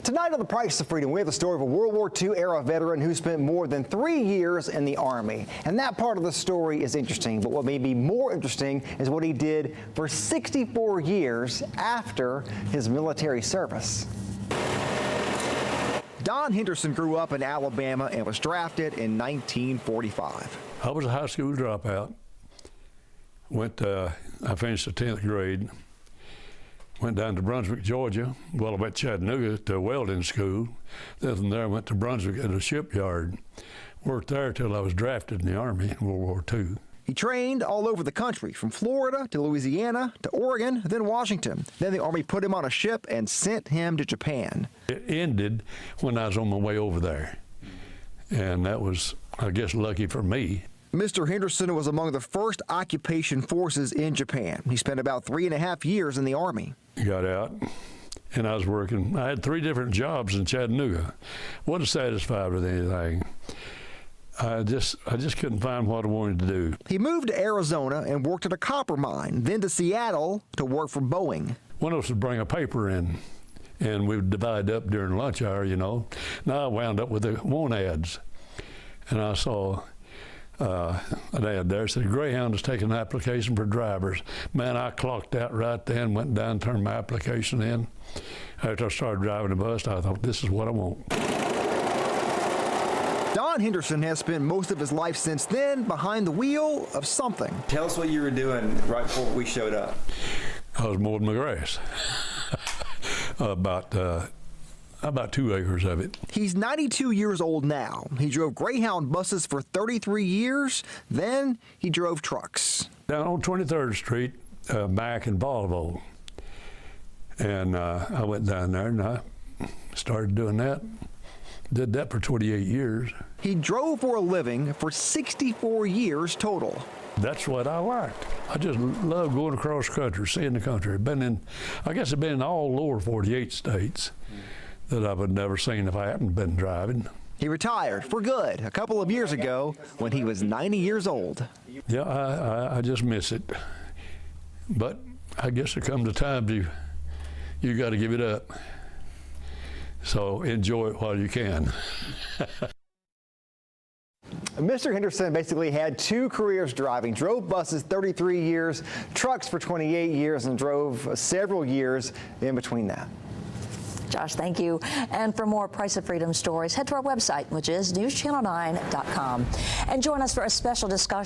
Tonight on The Price of Freedom, we have the story of a World War II era veteran who spent more than 3 years in the Army. And that part of the story is interesting, but what may be more interesting is what he did for 64 years after his military service. Don Henderson grew up in Alabama and was drafted in 1945. I was a high school dropout. I finished the 10th grade. Went down to Brunswick, Georgia. Well, I went to Chattanooga to welding school. Then from there, I went to Brunswick at a shipyard. Worked there till I was drafted in the Army in World War II. He trained all over the country, from Florida to Louisiana to Oregon, then Washington. Then the Army put him on a ship and sent him to Japan. It ended when I was on my way over there. And that was, I guess, lucky for me. Mr. Henderson was among the first occupation forces in Japan. He spent about 3.5 years in the Army. Got out, and I was working. I had 3 different jobs in Chattanooga. Wasn't satisfied with anything. I just couldn't find what I wanted to do. He moved to Arizona and worked at a copper mine, then to Seattle to work for Boeing. One of us would bring a paper in, and we would divide up during lunch hour, you know. Now I wound up with the want ads, and I saw an ad there said Greyhound is taking an application for drivers. Man, I clocked out right then, went down, turned my application in. After I started driving the bus, I thought, this is what I want. Don Henderson has spent most of his life since then behind the wheel of something. Tell us what you were doing right before we showed up. I was mowing my grass. About 2 acres of it. He's 92 years old now. He drove Greyhound buses for 33 years. Then he drove trucks. Down on 23rd Street, Mack and Volvo. And I went down there and I started doing that. Did that for 28 years. He drove for a living for 64 years total. That's what I liked. I just love going across country, seeing the country. I guess I've been in all lower 48 states that I would never seen if I hadn't been driving. He retired for good a couple of years ago when he was 90 years old. Yeah, I just miss it. But I guess there comes a time you got to give it up. So enjoy it while you can. Mr. Henderson basically had 2 careers driving, drove buses 33 years, trucks for 28 years, and drove several years in between that. Josh, thank you. And for more Price of Freedom stories, head to our website, which is newschannel9.com. And join us for a special discussion